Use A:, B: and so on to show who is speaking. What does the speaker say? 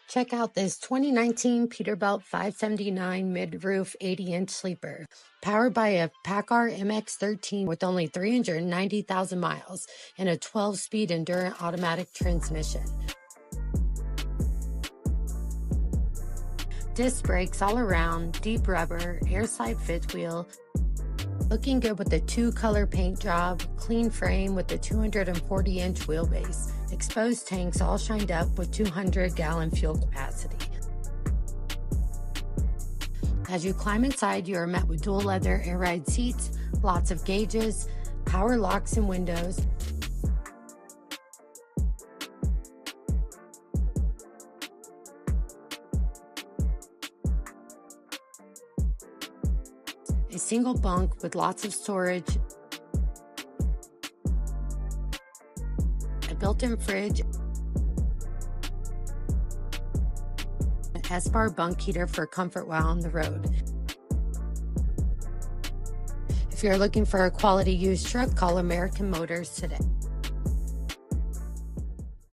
A: Check out this 2019 Peterbilt 579 mid-roof 80-inch sleeper, powered by a PACCAR MX-13 with only 390,000 miles and a 12-speed Endurant automatic transmission. Disc brakes all around, deep rubber, air slide fifth wheel, looking good with the 2-color paint job, clean frame with the 240-inch wheelbase, exposed tanks all shined up with 200-gallon fuel capacity. As you climb inside, you are met with dual leather air ride seats, lots of gauges, power locks and windows, a single bunk with lots of storage, a built-in fridge, an S-bar bunk heater for comfort while on the road. If you're looking for a quality used truck, call American Motors today.